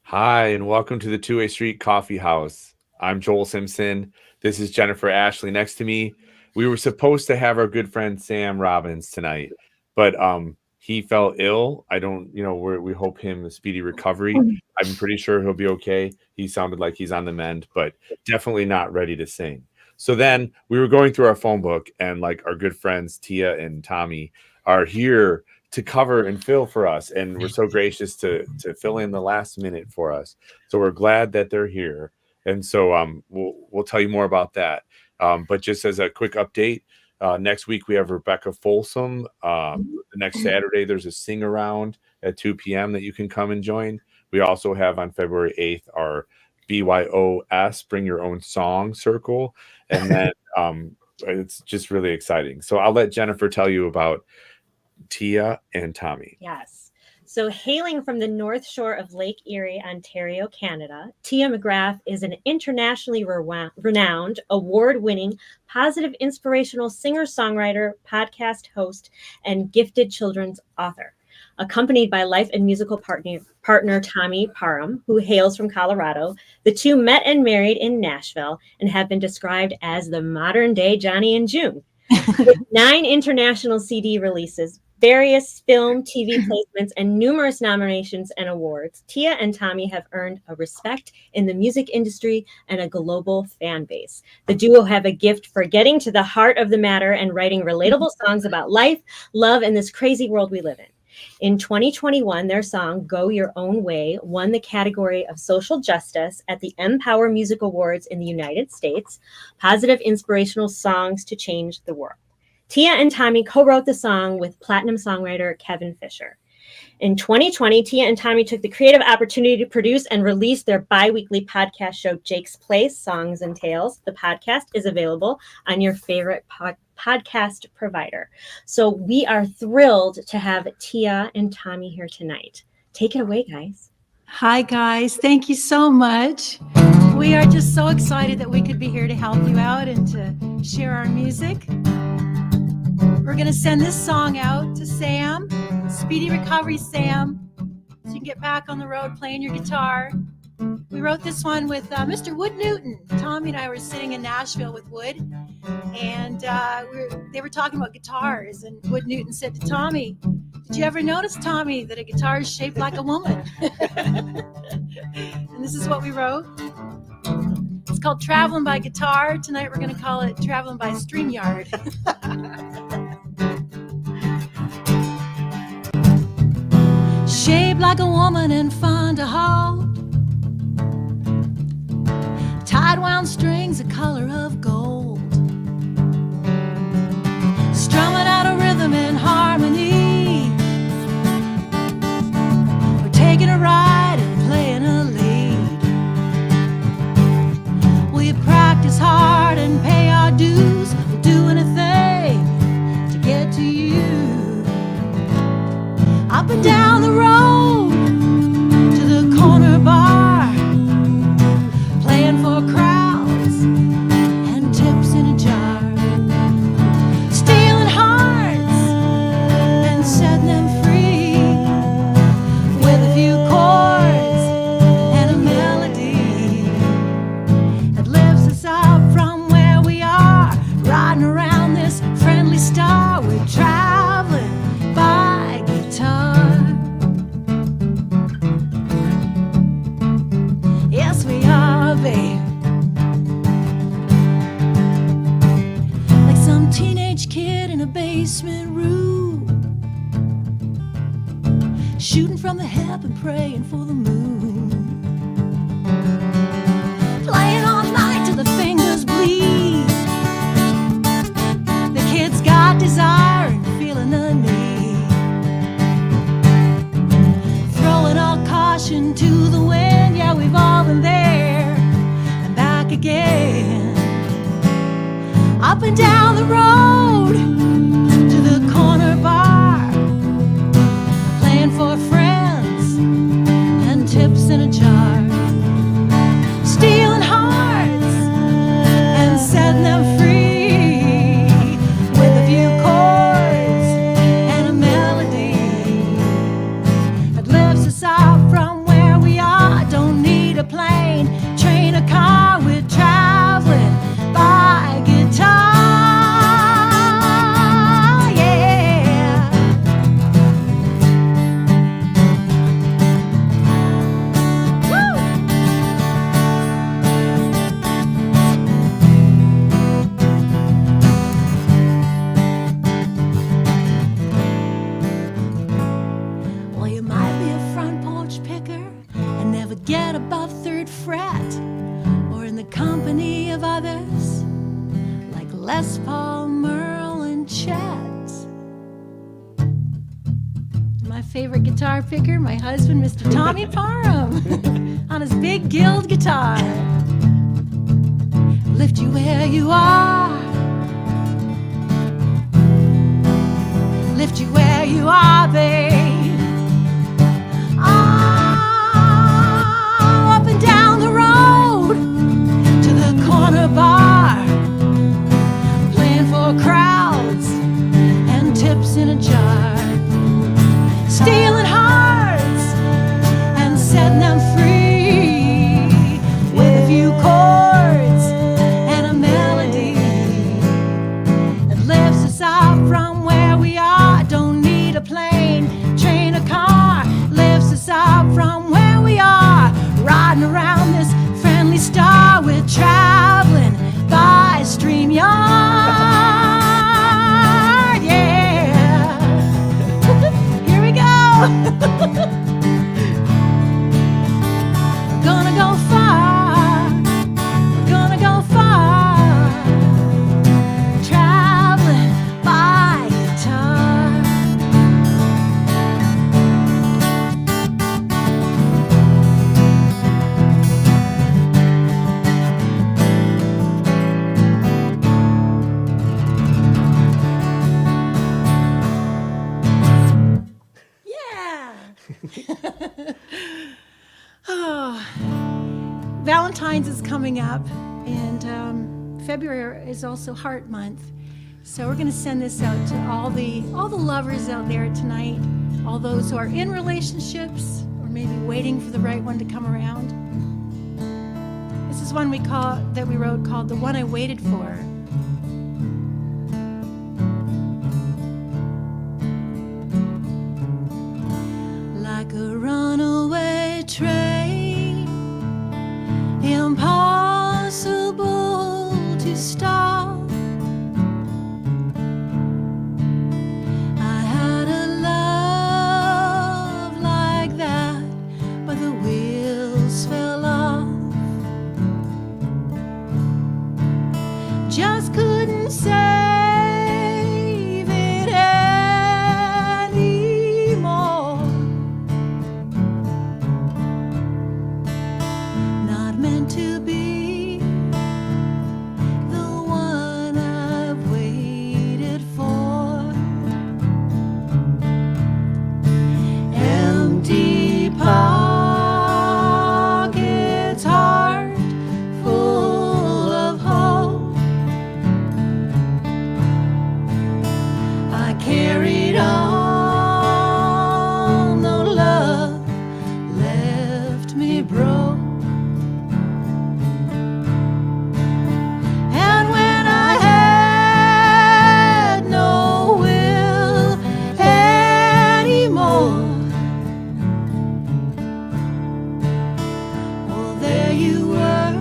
Hi, and welcome to the Two-Way Street Coffee House. I'm Joel Simpson. This is Jennifer Ashley next to me. We were supposed to have our good friend Sam Robbins tonight, but he fell ill. I don't, we hope him a speedy recovery. I'm pretty sure he'll be okay. He sounded like he's on the mend, but definitely not ready to sing. So then we were going through our phone book, and like our good friends Tia and Tommy are here to cover and fill for us, and we're so gracious to fill in the last minute for us. So we're glad that they're here, and so we'll tell you more about that. But just as a quick update, next week we have Rebecca Folsom. The next Saturday there's a sing around at 2 p.m. that you can come and join. We also have on February 8th our BYOS Bring Your Own Song Circle, and then it's just really exciting. So I'll let Jennifer tell you about Tia and Tommy. Yes. So hailing from the North Shore of Lake Erie, Ontario, Canada, Tia McGraff is an internationally renowned, award-winning, positive, inspirational singer-songwriter, podcast host, and gifted children's author. Accompanied by life and musical partner Tommy Parham, who hails from Colorado, the two met and married in Nashville and have been described as the modern-day Johnny and June. With 9 international CD releases, various film, TV placements, and numerous nominations and awards, Tia and Tommy have earned a respect in the music industry and a global fan base. The duo have a gift for getting to the heart of the matter and writing relatable songs about life, love, and this crazy world we live in. In 2021, their song, Go Your Own Way, won the category of social justice at the Empower Music Awards in the United States, Positive Inspirational Songs to Change the World. Tia and Tommy co-wrote the song with platinum songwriter Kevin Fisher. In 2020, Tia and Tommy took the creative opportunity to produce and release their bi-weekly podcast show, Jake's Place, Songs and Tales. The podcast is available on your favorite podcast provider. So we are thrilled to have Tia and Tommy here tonight. Take it away, guys. Hi, guys. Thank you so much. We are just so excited that we could be here to help you out and to share our music. We're going to send this song out to Sam, Speedy Recovery Sam, so you can get back on the road playing your guitar. We wrote this one with Mr. Wood Newton. Tommy and I were sitting in Nashville with Wood, and they were talking about guitars, and Wood Newton said to Tommy, "Did you ever notice, Tommy, that a guitar is shaped like a woman?" And this is what we wrote. It's called Traveling by Guitar. Tonight we're going to call it Traveling by StreamYard. Shaped like a woman and fun to hold, tied wound strings, the color of gold, strumming out a rhythm in harmony. We're taking a ride and playing a lead. We practice hard and pay our dues. We'll do anything to get to you. Up and down the road to the corner bar, playing for crowds and tips in a jar, stealing hearts and setting them free with a few chords and a melody that lifts us up from where we are, riding around this friendly star. We're traveling by guitar. Yes, we are, babe. Like some teenage kid in a basement room, shooting from the hip and praying for the moon, playing all night till the fingers bleed. The kid's got desire and feeling the need, throwing all caution to the wind. Yeah, we've all been there and back again, up and down the road to the corner bar, playing for friends and tips in a jar, stealing hearts and setting them free with a few chords and a melody that lifts us up from where we are. Don't get above third fret, or in the company of others like Les Paul, Merle, and Chet. My favorite guitar picker, my husband, Mr. Tommy Parham, on his big Guild guitar. Lift you where you are. Lift you where you are, babe. Oh, up and down the road to the corner bar, playing for crowds and tips in a jar, stealing hearts and setting them free with a few chords and a melody that lifts us up from where we are. Don't need a plane, train, or car. Lifts us up from where we are. Riding around this friendly star. We're traveling by StreamYard. Yeah. Here we go. We're gonna go far. We're gonna go far. Traveling by guitar. Yeah. Oh, Valentine's is coming up, and February is also Heart Month. So we're going to send this out to all the lovers out there tonight, all those who are in relationships or maybe waiting for the right one to come around. This is one we wrote called "The One I Waited For." Like a runaway train, impossible to stop. I had a love like that, but the wheels fell off. Just couldn't save it anymore. Not meant to be the one I've waited for. Empty pockets, heart full of hope. I carried on, no love left me broke. And when I had no will anymore, well, there you were,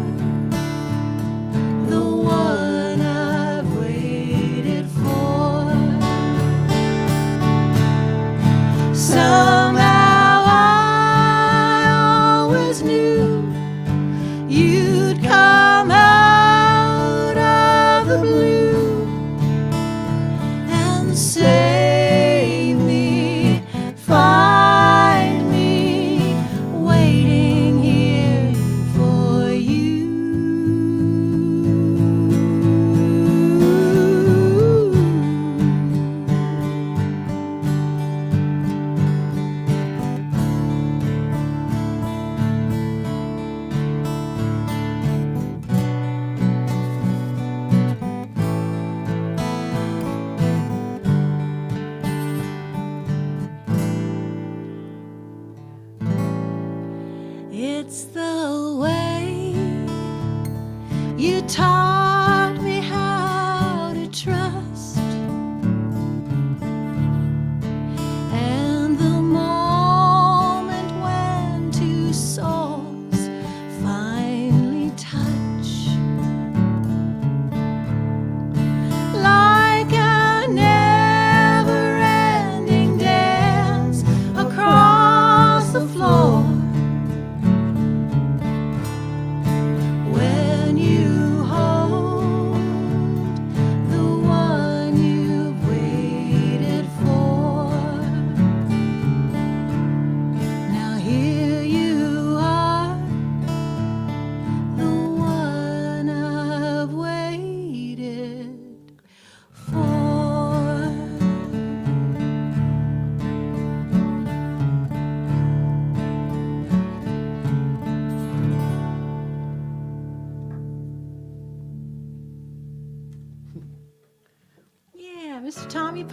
the one I've waited for. Somehow I always knew you'd come out of the blue and save me, find me waiting here for you. It's the way you taught me how to trust, and the moment when two souls finally touch, like a never-ending dance across the floor.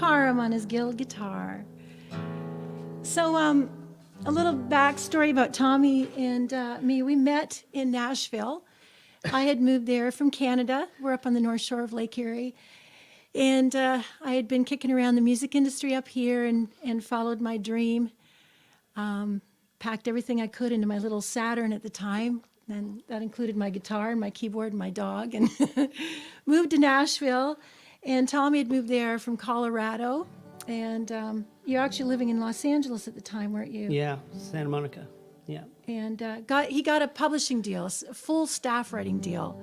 Parham on his guitar. So a little backstory about Tommy and me. We met in Nashville. I had moved there from Canada. We're up on the North Shore of Lake Erie. And I had been kicking around the music industry up here and followed my dream. Packed everything I could into my little Saturn at the time. And that included my guitar and my keyboard and my dog. And moved to Nashville. And Tommy had moved there from Colorado. And you're actually living in Los Angeles at the time, weren't you? Yeah, Santa Monica. Yeah. And he got a publishing deal, a full staff writing deal,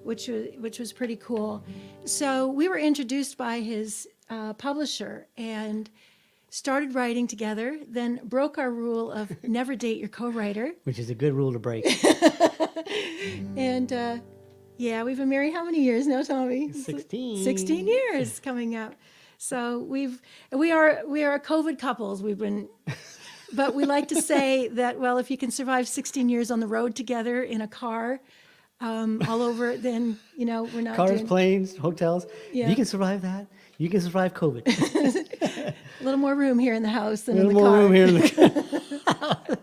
which was pretty cool. So we were introduced by his publisher and started writing together, then broke our rule of never date your co-writer. Which is a good rule to break. And yeah, we've been married how many years now, Tommy? 16. 16 years coming up. So we are COVID couples. But we like to say that, well, if you can survive 16 years on the road together in a car, all over, then, we're not Cars, planes, hotels. Yeah. If you can survive that, you can survive COVID. a little more room here in the house than A in little the more car. room here in the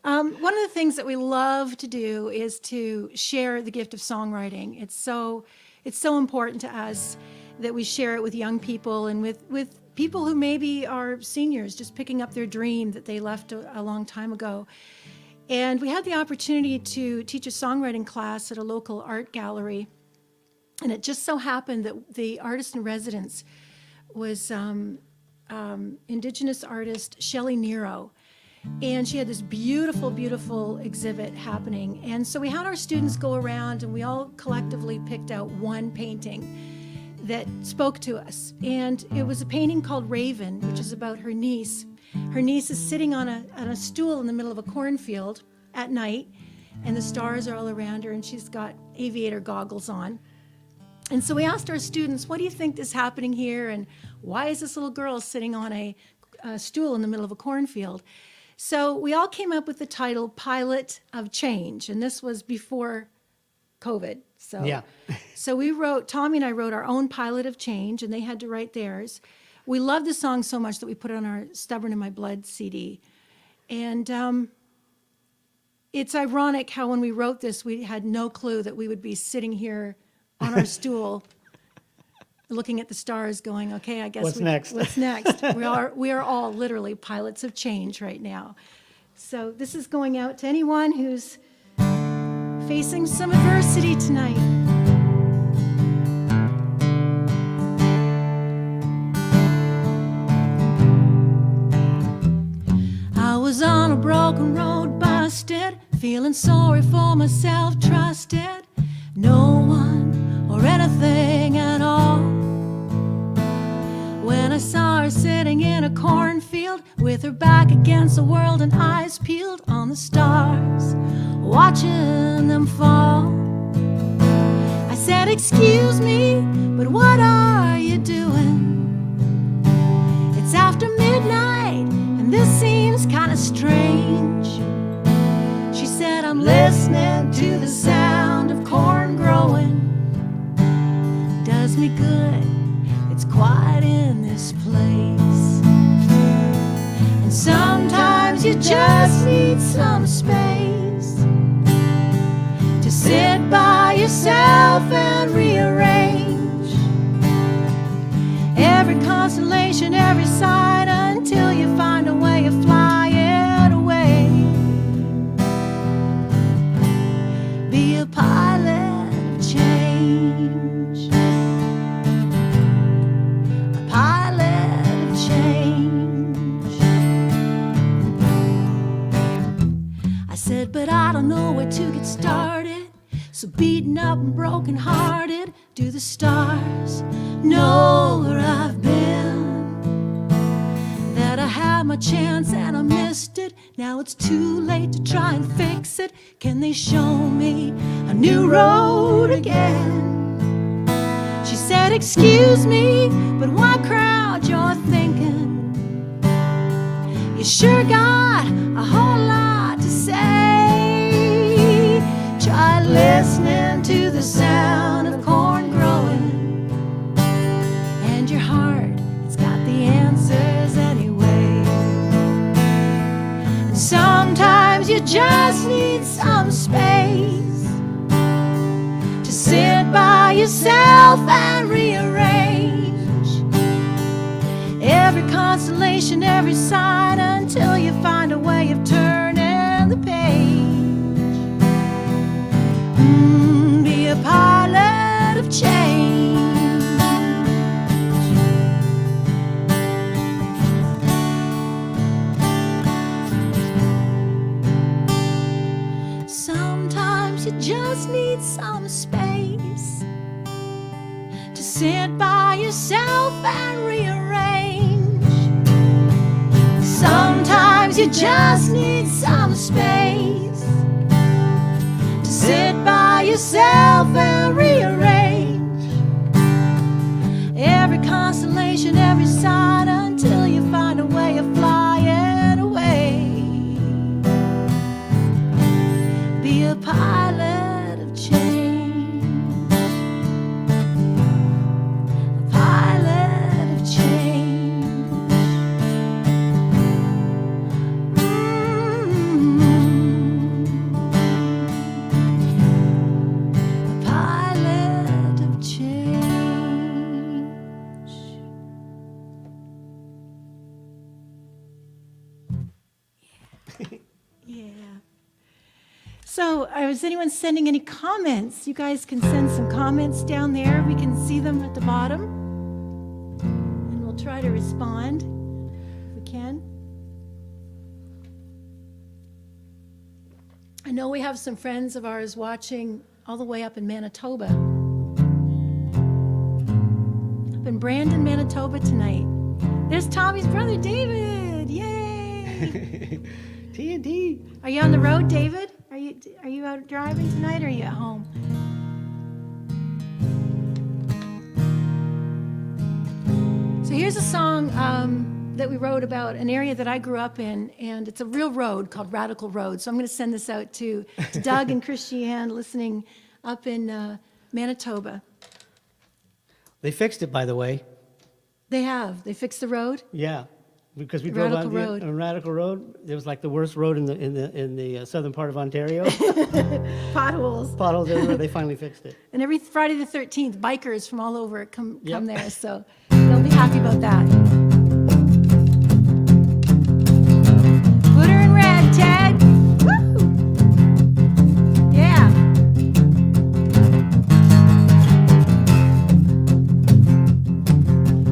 One of the things that we love to do is to share the gift of songwriting. It's so important to us that we share it with young people and with people who maybe are seniors just picking up their dream that they left a long time ago. And we had the opportunity to teach a songwriting class at a local art gallery. And it just so happened that the artist in residence was Indigenous artist Shelley Nero. And she had this beautiful, beautiful exhibit happening. And so we had our students go around and we all collectively picked out one painting that spoke to us. And it was a painting called Raven, which is about her niece. Her niece is sitting on a stool in the middle of a cornfield at night, and the stars are all around her, and she's got aviator goggles on. And so we asked our students, what do you think is happening here, and why is this little girl sitting on a stool in the middle of a cornfield? So we all came up with the title Pilot of Change, and this was before COVID. So, Yeah. so Tommy and I wrote our own Pilot of Change, and they had to write theirs. We loved the song so much that we put it on our Stubborn in My Blood CD. And it's ironic how when we wrote this, we had no clue that we would be sitting here on our stool looking at the stars going, okay, I guess What's next? What's next? We are all literally pilots of change right now. So this is going out to anyone who's facing some adversity tonight. I was on a broken road, busted, feeling sorry for myself, trusted no one or anything at all. When I saw her sitting in a cornfield with her back against the world and eyes peeled on the stars, watching them fall, I said, excuse me, but what are you doing? It's after midnight and this seems kind of strange. She said, I'm listening to the sound of corn growing. Does me good, it's quiet in this place. And sometimes you just need some space to sit by yourself and rearrange every constellation, every sign, until you find a way of flying away. Be a pilot of change, a pilot of change. I said, but I don't know where to get started. So beaten up and broken hearted, do the stars know where I've been? That I had my chance and I missed it. Now it's too late to try and fix it. Can they show me a new road again? She said, excuse me, but why crowd you're thinking? You sure got a whole lot to say. Try listening to the sound of corn growing, and your heart Sometimes you just need some space to sit by yourself and rearrange every constellation, every sign, until you find a way of turning the page. Be a pilot of change. Sometimes you just need some space to sit by yourself and rearrange. Sometimes you just need some space to sit by yourself and rearrange every constellation, every sign, until you find a way of flying away. Be a pilot of change. A pilot of change. A pilot of change. Yeah. So, is anyone sending any comments? You guys can send some comments down there. We can see them at the bottom. And we'll try to respond if we can. I know we have some friends of ours watching all the way up in Manitoba. Up in Brandon, Manitoba tonight. There's Tommy's brother, David. Yay! T&T. Are you on the road, David? Are you out driving tonight, or are you at home? So here's a song that we wrote about an area that I grew up in, and it's a real road called Radical Road. So I'm going to send this out to Doug and Christiane listening up in Manitoba. They fixed it, by the way. They have. They fixed the road. Yeah, because we The drove Radical on Road. on Radical Road. It was like the worst road in the southern part of Ontario. Potholes. Potholes everywhere. They finally fixed it. And every Friday the 13th, bikers from all over come Yep. there. So they'll be happy about that. Put her in red, Ted. Woo! Yeah.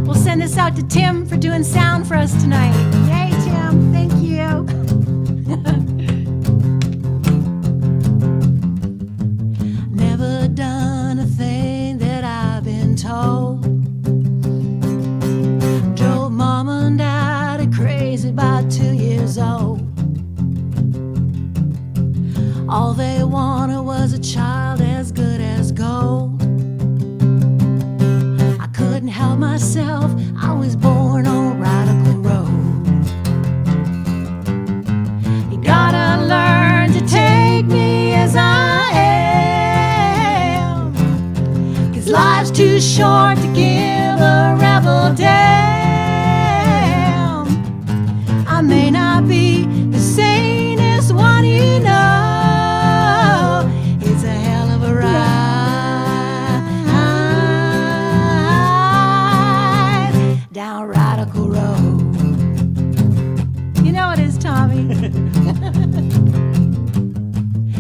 We'll send this out to Tim for doing sound for us tonight. Yay, Tim. Thank you. Never done a thing that I've been told. Drove mom and dad crazy about 2 years old. All they wanted was a child as good as gold. I couldn't help myself, I was born on Radical Road. You gotta learn to take me as I am, 'cause life's too short to give a rebel damn. I may not be the sanest one you know. It's a hell of a ride down Radical Road. You know it is, Tommy.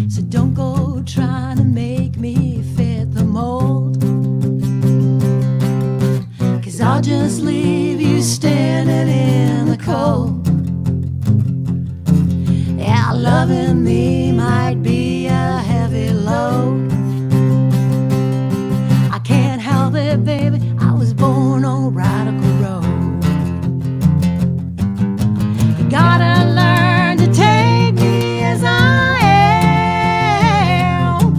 So don't go trying to make me fit the mold, 'cause I'll just leave you standing in the cold. Yeah, loving me might be a heavy load. I can't help it, baby, I was born on Radical Road. You gotta learn to take me as I am,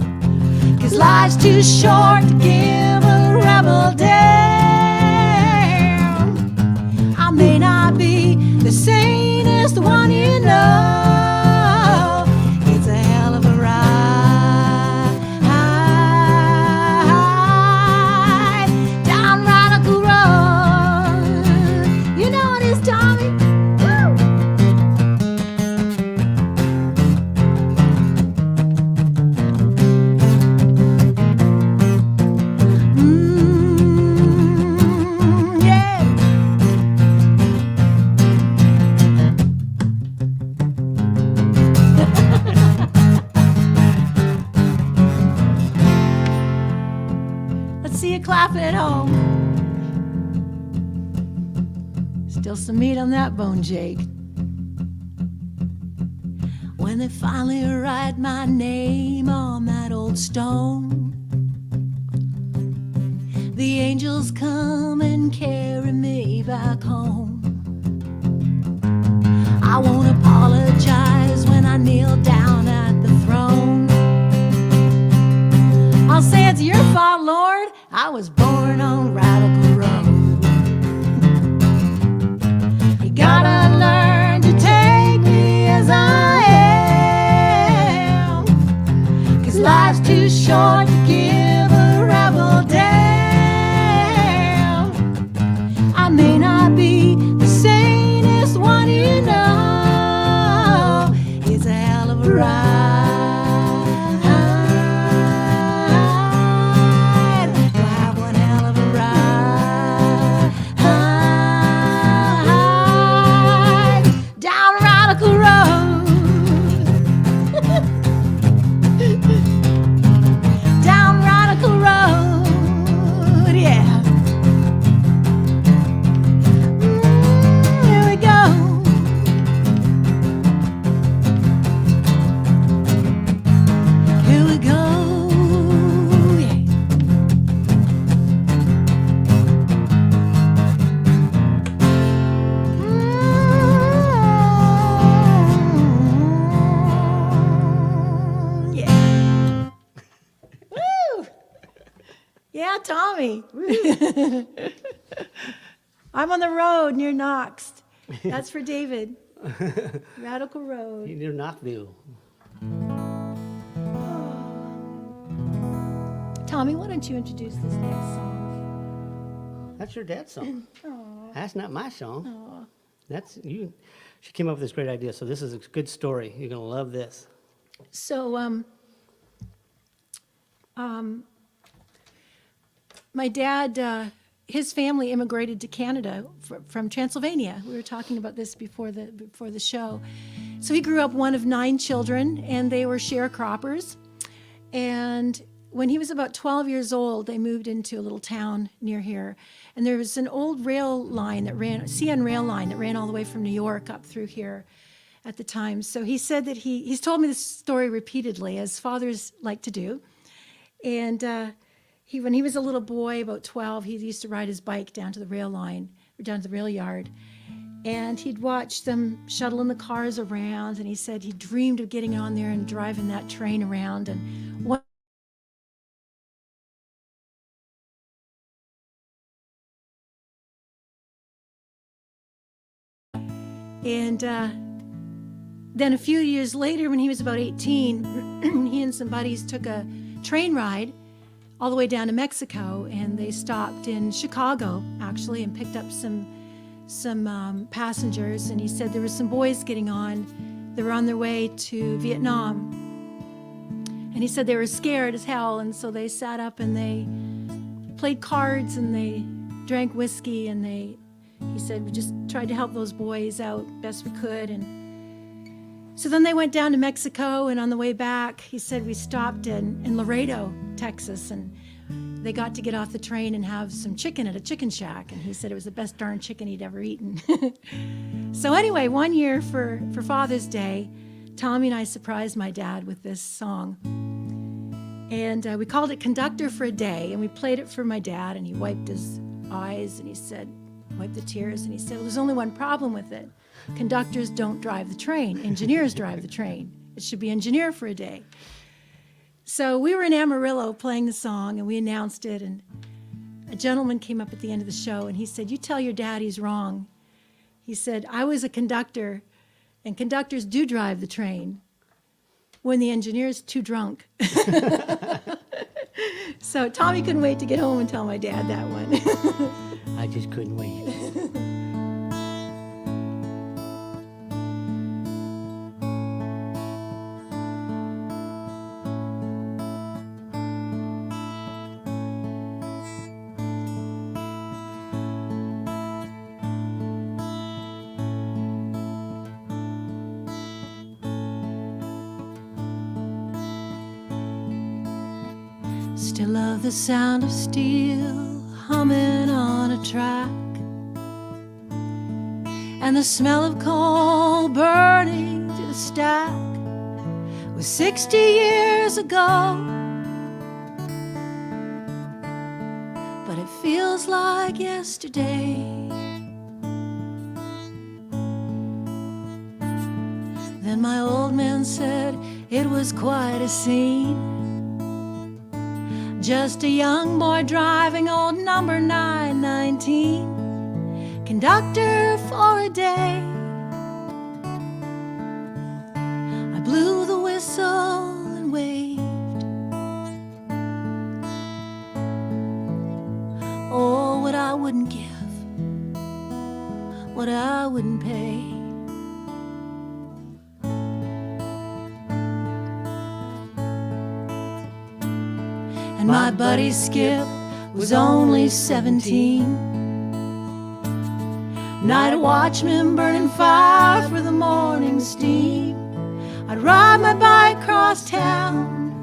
'cause life's too short to give a rebel damn. I may not be the sanest one you know. It's a hell of a ride down Radical Road. You know it is, Tommy. Woo! clapping at home. Still some meat on that bone, Jake. When they finally write my name on that old stone, the angels come and carry me back home. I won't apologize when I kneel down at the throne. I'll say it's your fault, Lord. I was born on Radical Road. You gotta learn to take me as I am, 'cause life's too short to give a rebel damn. I may not be the sanest one you know. It's a hell of a ride. We'll have one hell of a ride. Down Radical Road. Down Radical Road, yeah. Here we go. Here we go, yeah. Yeah. Woo! Yeah, Tommy. I'm on the road near Knox. That's for David. Radical Road. Near Knoxville. Tommy, why don't you introduce this next song? That's your dad's song. Aw. That's not my song. Aw. That's you. She came up with this great idea. So this is a good story. You're gonna love this. So, my dad, his family immigrated to Canada from Transylvania. We were talking about this before the show. So he grew up one of 9 children, and they were sharecroppers. And when he was about 12 years old, they moved into a little town near here. And there was an old rail line that ran, CN rail line that ran all the way from New York up through here at the time. So he said that he's told me this story repeatedly, as fathers like to do. And when he was a little boy, about 12, he used to ride his bike down to the rail line, or down to the rail yard. And he'd watch them shuttling the cars around. And he said he dreamed of getting on there and driving that train around. And one And then a few years later, when he was about 18, he and some buddies took a train ride all the way down to Mexico, and they stopped in Chicago, actually, and picked up some passengers. And he said there were some boys getting on. They were on their way to Vietnam. And he said they were scared as hell, and so they sat up and they played cards and they drank whiskey, and he said we just tried to help those boys out best we could. And so then they went down to Mexico, and on the way back, he said we stopped in Laredo, Texas, and they got to get off the train and have some chicken at a chicken shack. And he said it was the best darn chicken he'd ever eaten. So anyway, one year for Father's Day, Tommy and I surprised my dad with this song. And we called it Conductor for a day, and we played it for my dad, and he wiped his eyes, and he said, wiped the tears, and he said, well, there's only one problem with it. Conductors don't drive the train. Engineers drive the train. It should be engineer for a day. So we were in Amarillo playing the song, and we announced it, and a gentleman came up at the end of the show, and he said, you tell your dad he's wrong. He said, I was a conductor, and conductors do drive the train when the engineer's too drunk. So Tommy couldn't wait to get home and tell my dad that one. I just couldn't wait. Still love the sound of steel humming on a track, and the smell of coal burning through the stack. Was 60 years ago, but it feels like yesterday. Then my old man said it was quite a scene. Just a young boy driving old number 919, conductor for a day. I blew the whistle and waved. Oh, what I wouldn't give, what I wouldn't pay. And my buddy Skip was only 17. Night watchman burning fire for the morning steam. I'd ride my bike across town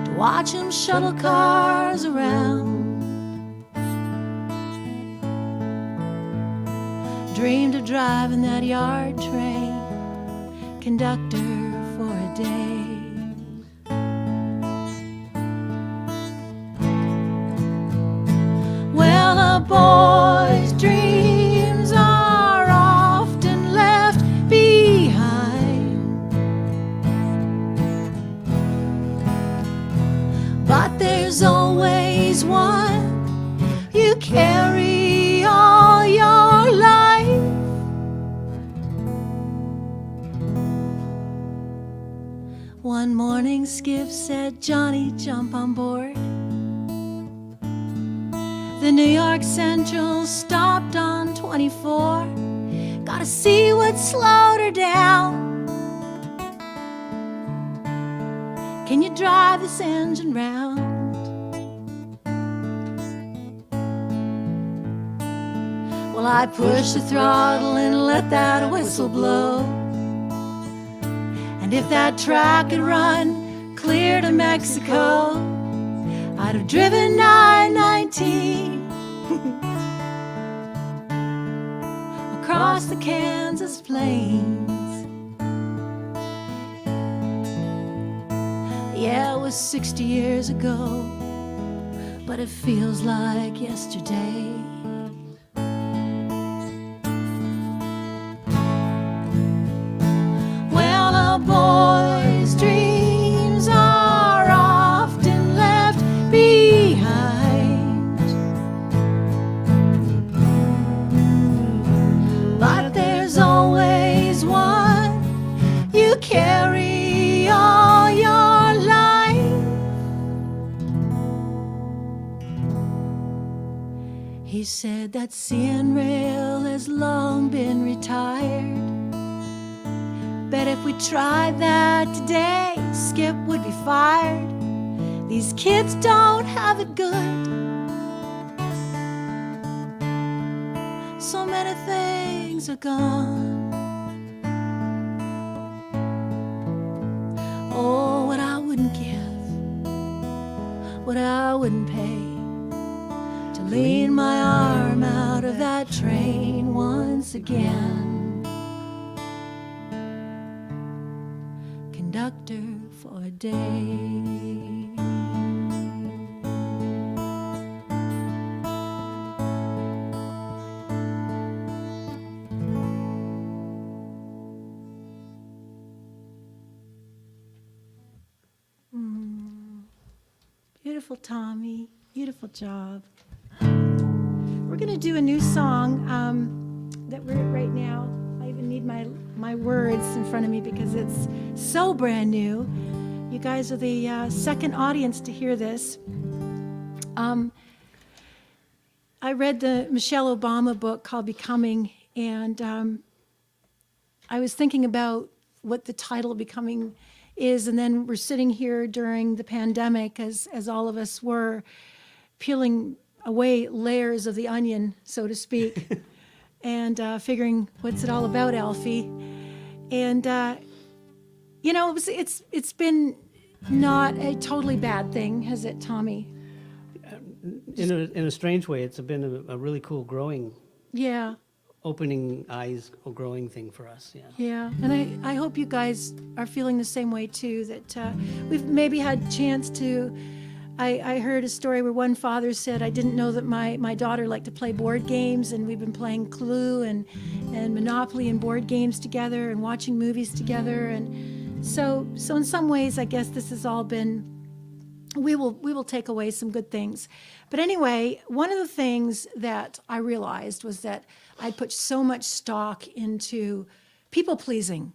to watch him shuttle cars around. Dreamed of driving that yard train, conductor for a day. Well, a boy's dreams are often left behind, but there's always one you carry all your life. One morning Skip said, "Johnny, jump on board." The New York Central stopped on 24. Gotta see what slowed her down. Can you drive this engine round? Well, I pushed the throttle and let that whistle blow. And if that track had run clear to Mexico, I'd have driven 919 across the Kansas plains. Yeah, it was 60 years ago, but it feels like yesterday. Well, a boy's dreams are often left behind, but there's always one you carry all your life. He said that CN rail has long been retired. Bet if we tried that today, Skip would be fired. These kids don't have it good. So many things are gone. Oh, what I wouldn't give, what I wouldn't pay to lean my arm out of that train once again. Conductor for a day. Beautiful, Tommy. Beautiful job. We're going to do a new song that we're right now. I even need my words in front of me because it's so brand new. You guys are the second audience to hear this. I read the Michelle Obama book called Becoming, and I was thinking about what the title of Becoming is, and then we're sitting here during the pandemic as all of us were peeling away layers of the onion, so to speak, and figuring what's it all about, Alfie. And you know, it's been not a totally bad thing, has it, Tommy? In a strange way, it's been a really cool growing, Yeah. opening eyes, growing thing for us. Yeah. Yeah, and I hope you guys are feeling the same way too, that we've maybe had chance to, I heard a story where one father said, I didn't know that my daughter liked to play board games, and we've been playing Clue and Monopoly and board games together and watching movies together. And so in some ways, I guess this has all been, we will take away some good things. But anyway, one of the things that I realized was that I put so much stock into people pleasing.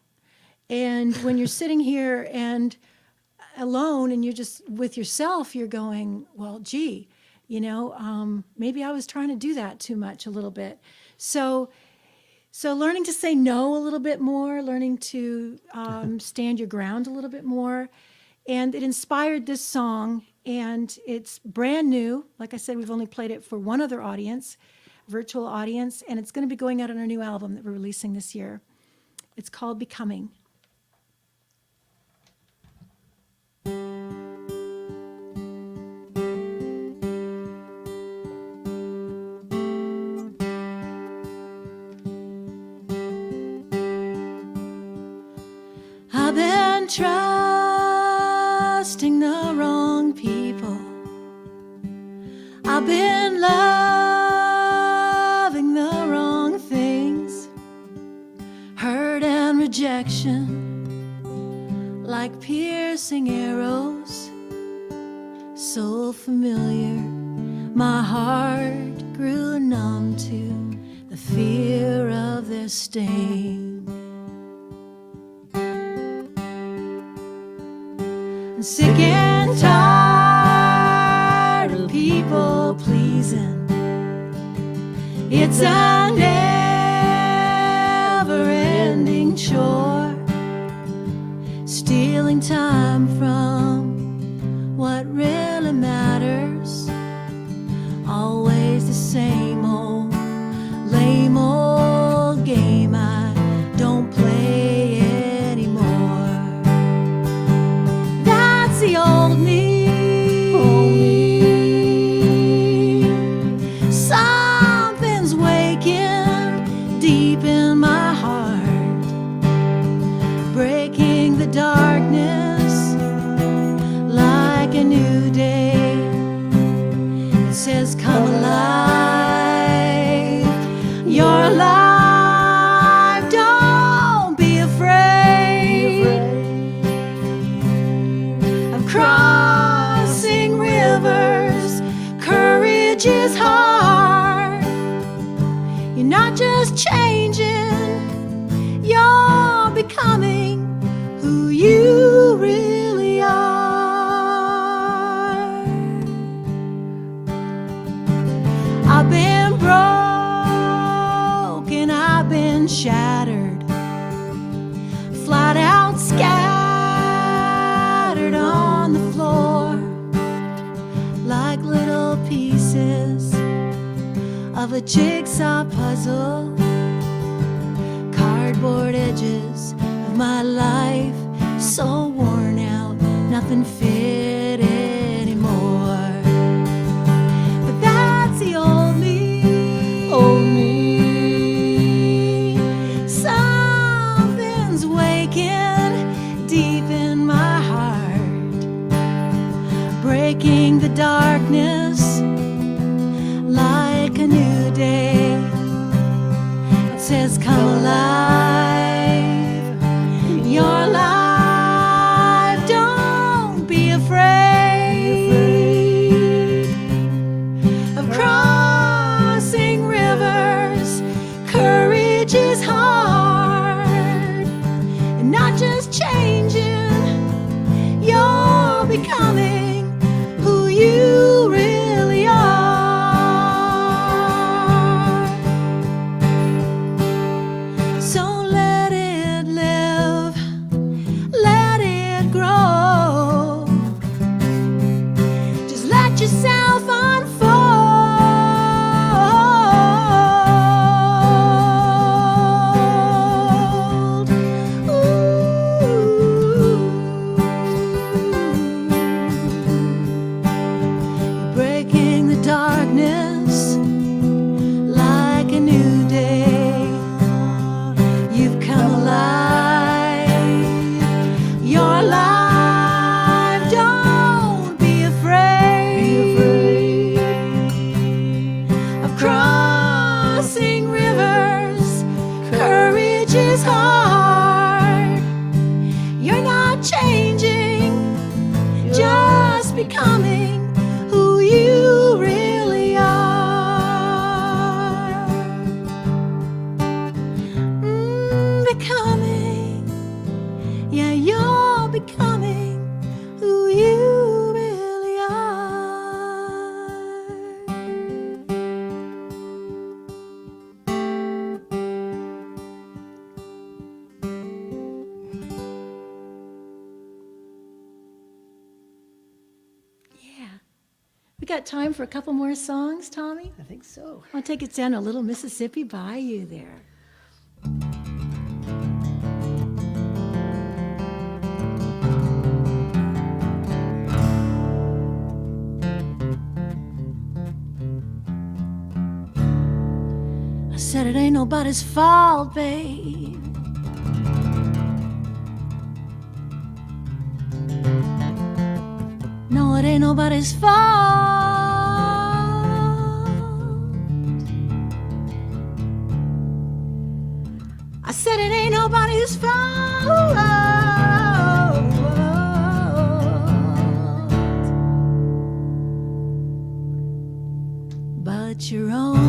And when you're sitting here and alone and you're just with yourself, you're going, well, gee, maybe I was trying to do that too much a little bit. So learning to say no a little bit more, learning to stand your ground a little bit more. And it inspired this song, and it's brand new. Like I said, we've only played it for one other audience, virtual audience, and it's going to be going out on our new album that we're releasing this year. It's called Becoming. I've been trusting the wrong people. I've been loving the wrong things. Hurt and rejection like piercing arrows. So familiar, my heart grew numb to the fear of their sting. I'm sick and tired of people pleasing. It's a never-ending chore, stealing time from what really matters. Always the same old, lame old game I don't play anymore. That's the old me. Old me. Something's waking deep in my heart, breaking the darkness like a new day. It says, come alive, you're alive, don't be afraid of crossing rivers. Courage is hard. You're not just changing, you're becoming who you really are. I've been broken, I've been shattered, flat out scattered on the floor, like little pieces of a jigsaw puzzle. Cardboard edges of my life, so worn out, nothing fit anymore. But that's the old me. Old me. Something's waking deep in my heart, breaking the darkness like a new day. It says, come alive, you're alive, don't be afraid of crossing rivers. Courage is hard, and not just changing, you're becoming who you really are. So let it live, let it grow. Just let yourself unfold. Ooh. becoming, yeah, you're becoming who you really are. Yeah. We got time for a couple more songs, Tommy? I think so. I'll take us down a little Mississippi bayou there. I said it ain't nobody's fault, babe. No, it ain't nobody's fault. I said it ain't nobody's fault, but your own.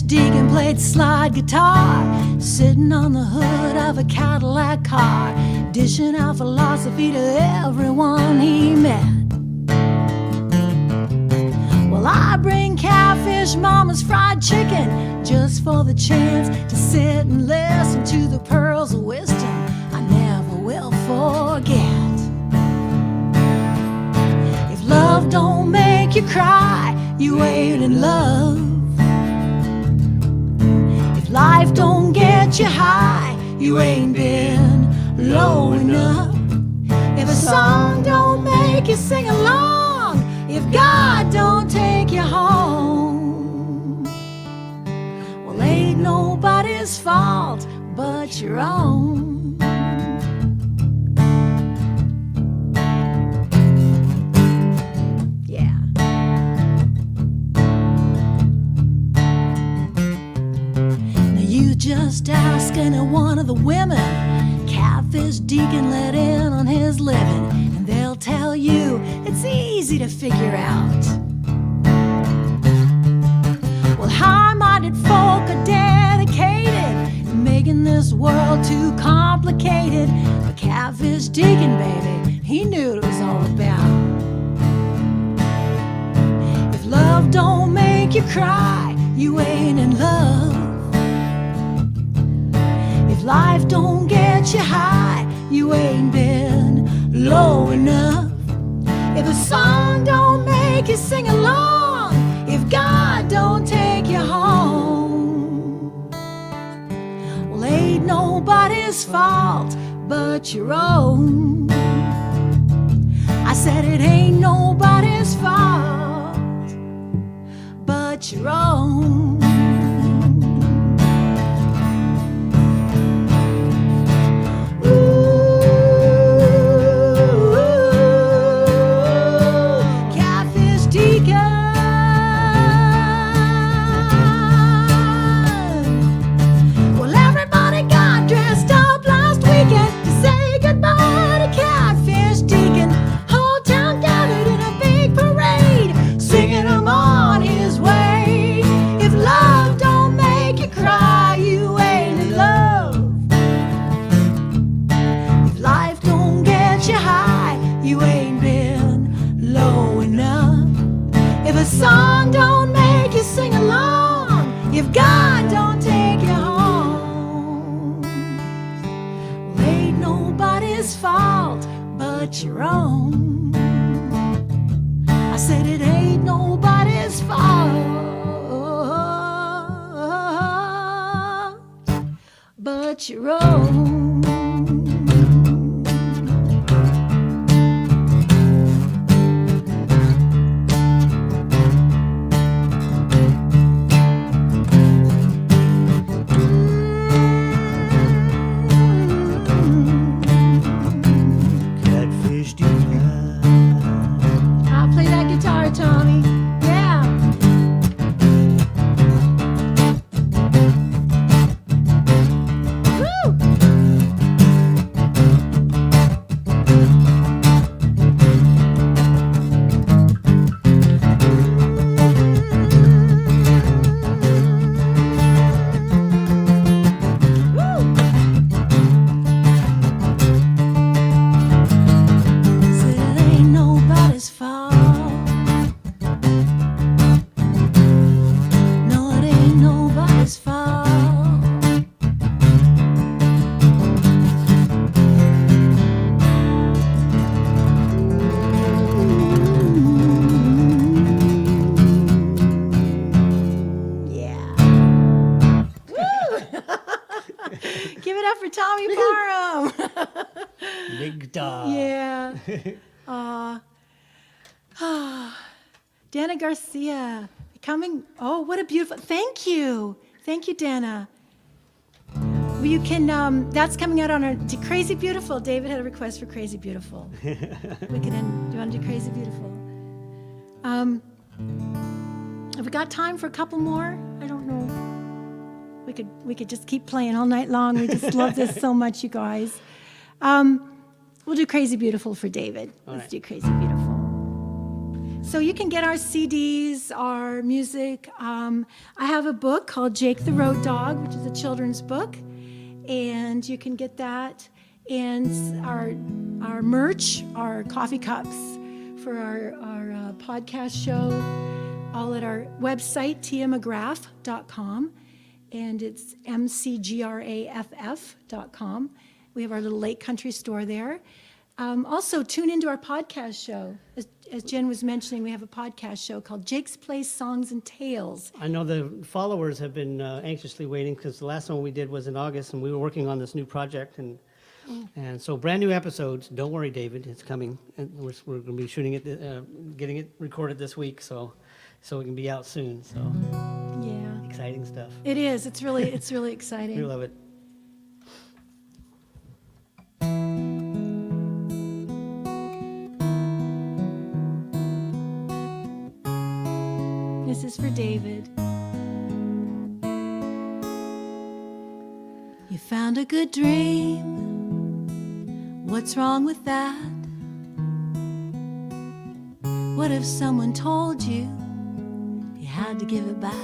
Deacon played slide guitar, sitting on the hood of a Cadillac car, dishing out philosophy to everyone he met. Well, I bring Catfish, Mama's fried chicken, just for the chance to sit and listen to the pearls of wisdom I never will forget. If love don't make you cry, you ain't in love. Life don't get you high, you ain't been low enough. If a song don't make you sing along, if God don't take you home, well, ain't nobody's fault but your own. Just ask any one of the women Catfish Deacon let in on his living, and they'll tell you it's easy to figure out. Well, high-minded folk are dedicated in making this world too complicated, but Catfish Deacon, baby, he knew what it was all about. If love don't make you cry, you ain't in love. If life don't get you high, you ain't been low enough. If a song don't make you sing along, if God don't take you home, well, ain't nobody's fault but your own. I said it ain't nobody's fault but your own. Song don't make you sing along, if God don't take you home, well, ain't nobody's fault but your own. I said it ain't nobody's fault but your own. Jake Dawg. Yeah. Dana Garcia, coming. Oh, what a beautiful. Thank you, Dana. Well, you can. That's coming out on our Crazy Beautiful. David had a request for Crazy Beautiful. We can end. Do you want to do Crazy Beautiful? Have we got time for a couple more? I don't know. We could just keep playing all night long. We just love this so much, you guys. We'll do Crazy Beautiful for David. Let's do Crazy Beautiful. So you can get our CDs, our music. I have a book called Jake the Road Dawg, which is a children's book, and you can get that. And our merch, our coffee cups for our podcast show, all at our website, tiamcgraff.com, and it's mcgraff.com. We have our little Lake Country store there. Also, tune into our podcast show. As Jen was mentioning, we have a podcast show called Jake's Place Songs and Tales. I know the followers have been anxiously waiting because the last one we did was in August, and we were working on this new project. And so brand new episodes. Don't worry, David, it's coming. And we're going to be shooting it, getting it recorded this week, so it can be out soon. So Yeah, exciting stuff. it is. It's really exciting. We love it. This is for David. You found a good dream. What's wrong with that? What if someone told you you had to give it back?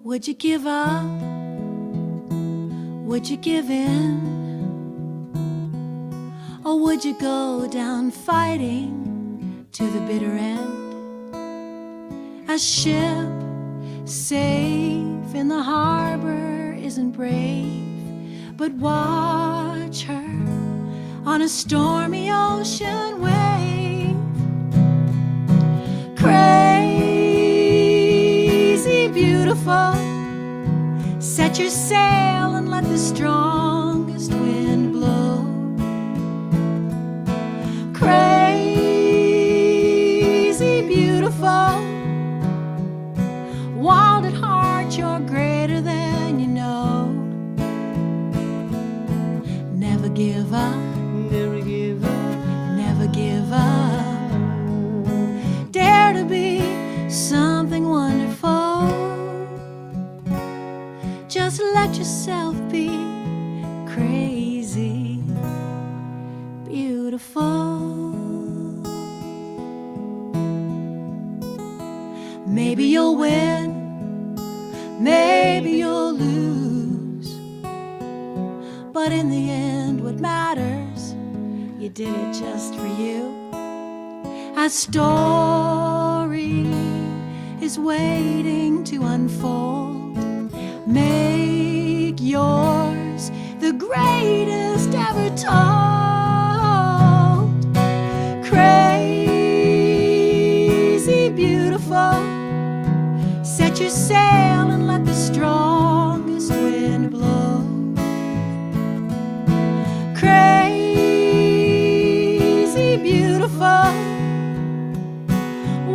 Would you give up? Would you give in? Or would you go down fighting to the bitter end? A ship safe in the harbor isn't brave, but watch her on a stormy ocean wave. Crazy beautiful, set your sail and let the strongest wind blow. Crazy beautiful, wild at heart, you're greater than you know. Never give up, Never give up. never give up. Dare to be something wonderful. Just let yourself be crazy, beautiful. Maybe you'll win, maybe you'll lose, but in the end what matters, you did it just for you. A story is waiting to unfold. Make yours the greatest ever told. Crazy beautiful, set your sail and let the strongest wind blow. Crazy beautiful,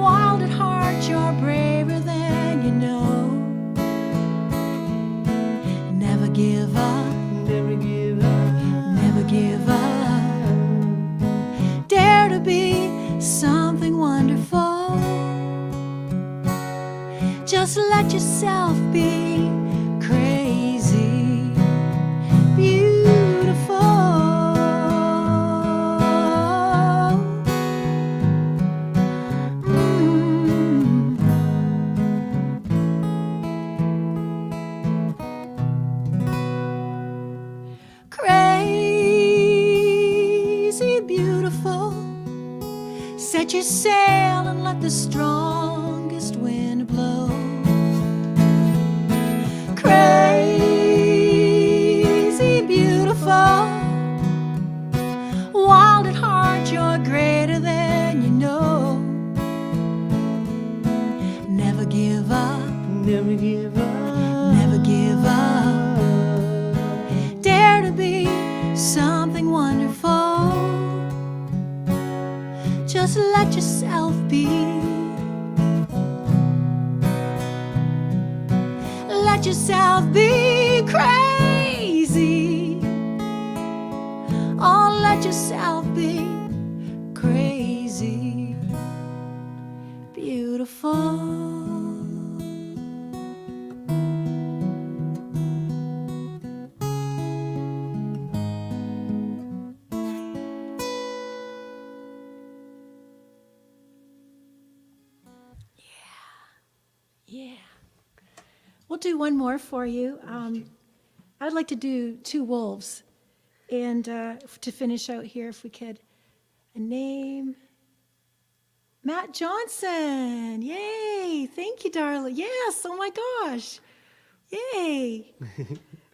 wild at heart, you're braver than you know. Never give up, Never give up. never give up. Dare to be something wonderful. Just let yourself be crazy, beautiful. Crazy beautiful, set your sail and let the strongest wind blow. Crazy beautiful, wild at heart, you're greater than you know. Never give up, Never give up. never give up. Dare to be something wonderful. just let yourself be. Let yourself be crazy. Oh, let yourself be crazy. Beautiful. Yeah. We'll do one more for you. I'd like to do Two Wolves. And to finish out here, if we could, a name. Matt Johnson. Yay. Thank you, darling. Yes. Oh, my gosh. Yay.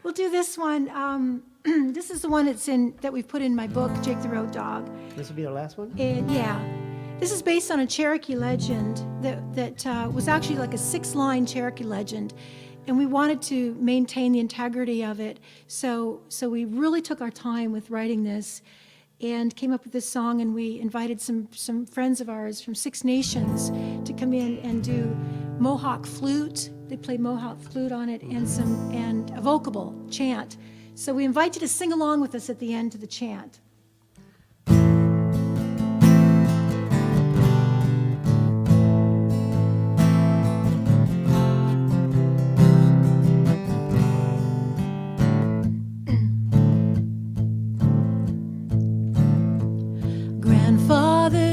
We'll do this one. This is the one that we've put in my book, Jake the Road Dawg. This will be our last one? And yeah. This is based on a Cherokee legend that was actually like a 6-line Cherokee legend, and we wanted to maintain the integrity of it. So we really took our time with writing this, and came up with this song. And we invited some friends of ours from 6 Nations to come in and do Mohawk flute. They played Mohawk flute on it, and a vocable chant. So we invite you to sing along with us at the end to the chant.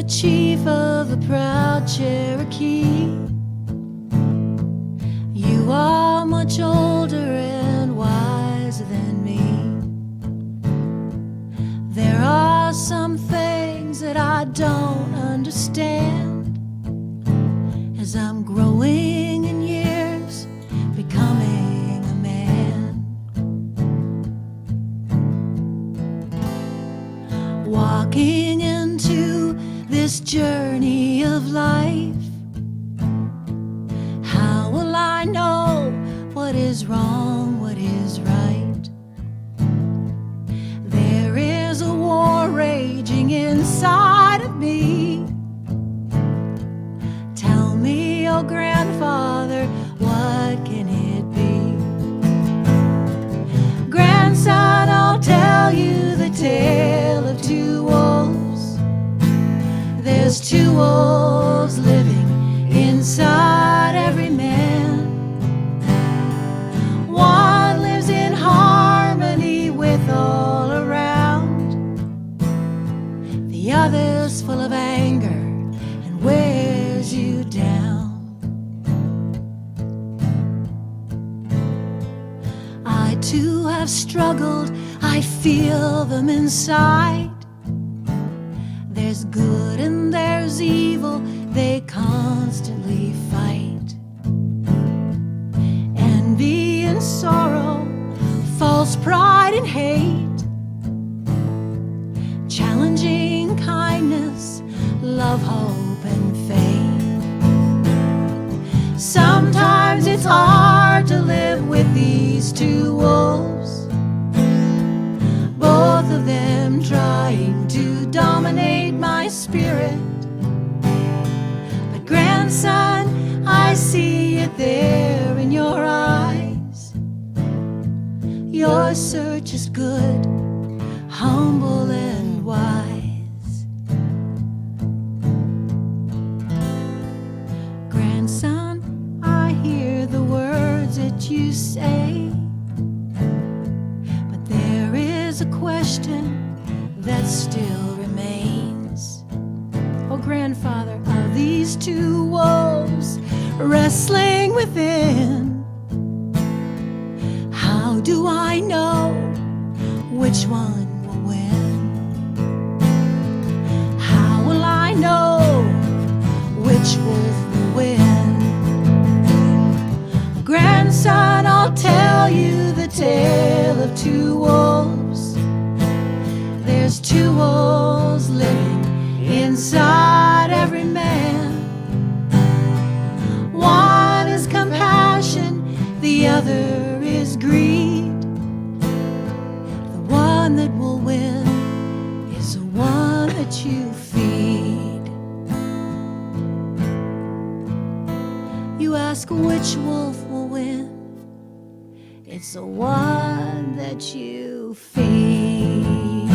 Chief of the proud Cherokee, you are much older and wiser than me. There are some things that I don't understand as I'm growing in years, becoming a man. Walking into this journey of life, how will I know what is wrong, what is right? There is a war raging inside of me. Tell me, oh grandfather, what can it be? Grandson, I'll tell you the tale of two wolves. There's two wolves living inside every man. One lives in harmony with all around. The other's full of anger and wears you down. I too have struggled, I feel them inside. There's good and there's evil, they constantly fight. Envy and sorrow, false pride and hate, challenging kindness, love, hope and faith. Sometimes it's hard to live with these two wolves, both of them trying to dominate my spirit. But grandson, I see it there in your eyes. Your search is good, humble and wise. Grandson, I hear the words that you say, but there is a question that still remains. Oh grandfather, are these two wolves wrestling within? How do I know which one will win? How will I know which wolf will win? Grandson, I'll tell you the tale of two wolves. There's two wolves living inside every man. One is compassion, the other is greed. The one that will win is the one that you feed. ask which wolf will win, it's the one that you feed.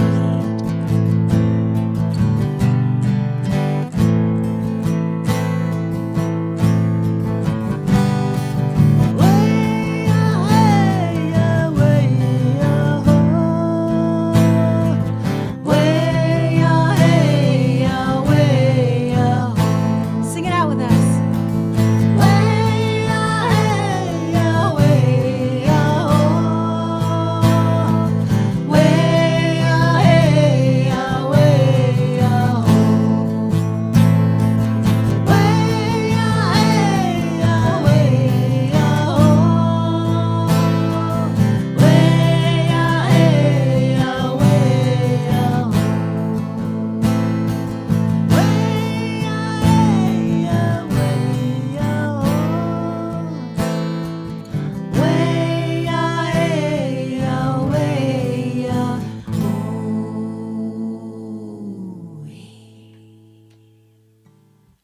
Sing it out with us.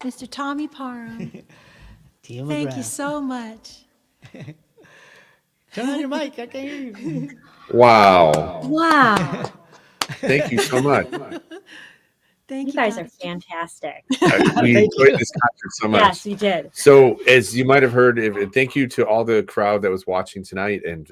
Mr. Tommy Parham, Tia thank you McGrath. so much. Turn on your mic. I can't hear you. Wow. Wow. Thank you so much. Thank You guys are fantastic. We Thank enjoyed you. this concert so much. Yes, we did. So, as you might have heard, thank you to all the crowd that was watching tonight and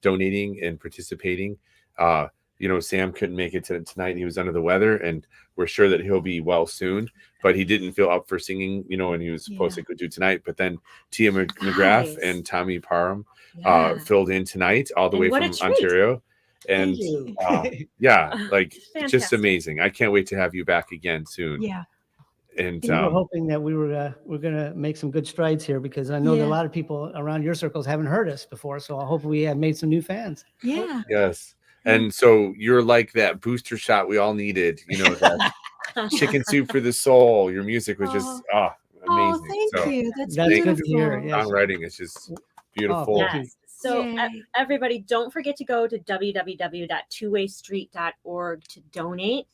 donating and participating. Sam couldn't make it tonight. He was under the weather, and we're sure that he'll be well soon. But he didn't feel up for singing, and he was supposed to go do tonight. But then Tia McGraff and Tommy Parham filled in tonight all the way from Ontario. And It's just amazing. I can't wait to have you back again soon. Yeah. And We were hoping that we're gonna make some good strides here, because I know that a lot of people around your circles haven't heard us before. So I hope we have made some new fans. Yeah. yes. And so you're like that booster shot we all needed, that chicken soup for the soul. Your music was just amazing. Oh, thank you. That's That's beautiful. good to hear. Yes. Songwriting is just beautiful. Yes. So Yay. everybody, don't forget to go to www.twowaystreet.org to donate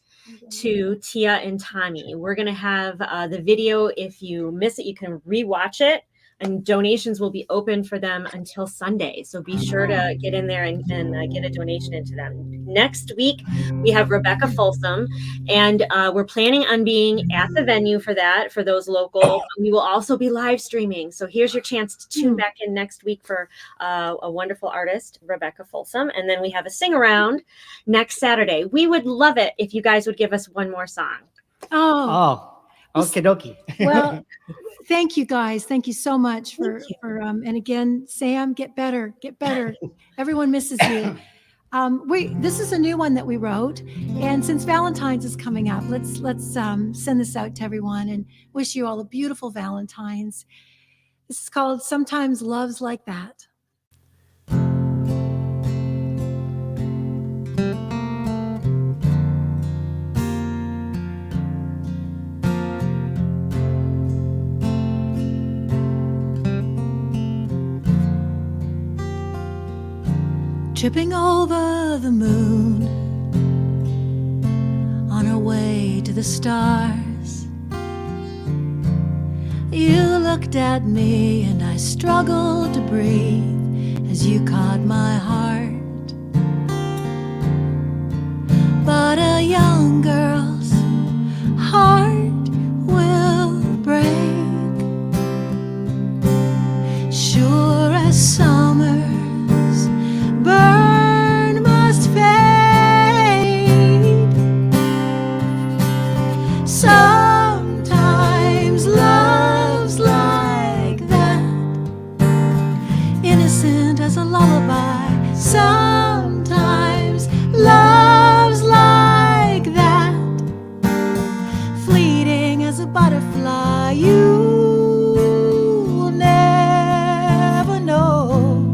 to Tia and Tommy. We're going to have the video. If you miss it, you can rewatch it. And donations will be open for them until Sunday. So be sure to get in there and get a donation into them. Next week, we have Rebecca Folsom, and we're planning on being at the venue for that, for those local. We will also be live streaming. So here's your chance to tune back in next week for a wonderful artist, Rebecca Folsom. And then we have a sing around next Saturday. We would love it if you guys would give us one more song. Oh, Okie dokie. well, thank you guys. Thank you so much for and again, Sam, get better. Everyone misses you. This is a new one that we wrote, and since Valentine's is coming up, let's send this out to everyone and wish you all a beautiful Valentine's. This is called Sometimes Love's Like That. Tripping over the moon on our way to the stars. You looked at me and I struggled to breathe as you caught my heart. But a young girl's heart will break, sure as summer's burn must fade. Sometimes love's like that, innocent as a lullaby. Sometimes love's like that, fleeting as a butterfly. You'll never know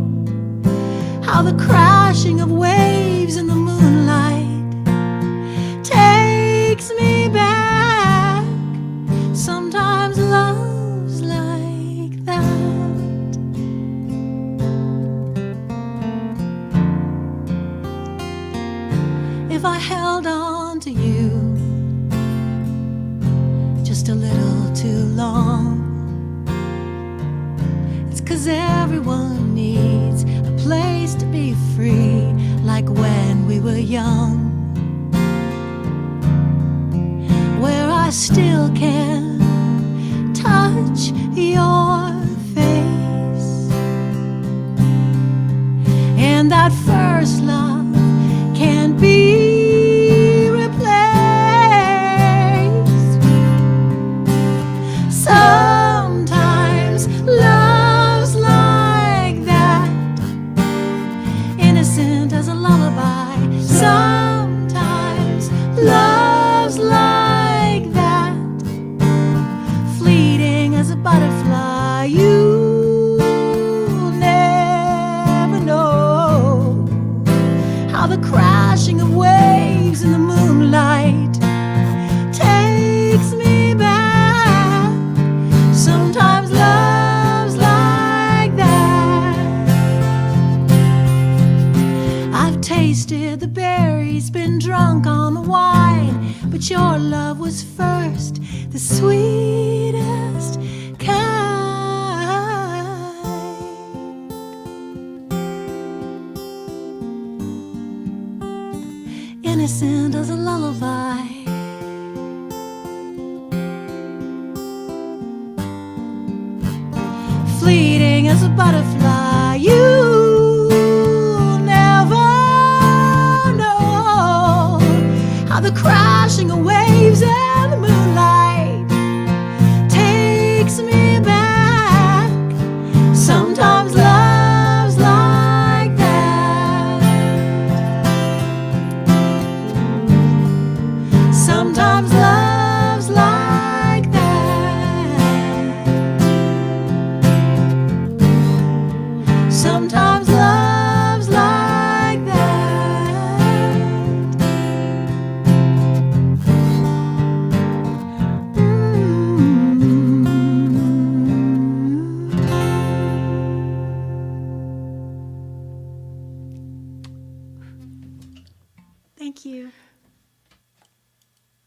how the crashing of waves in the moonlight takes me back. Sometimes love's like that. If I held on to you just a little too long, 'cause everyone needs a place to be free, like when we were young, where I still can touch your face, and that first love can be replaced. Sometimes love's like that, innocent as a lullaby. Sometimes love's like that, fleeting as a butterfly. You'll never know how the crashing of waves in the moonlight takes me back. Sometimes love's like that. I've tasted the berries, been drunk on the wine, but your love was first, the sweetest kind. Innocent as a lullaby. Fleeting as a butterfly. You'll never know how the crashing of waves and the moonlight takes me back. Sometimes love's like that. Sometimes love's like that. Sometimes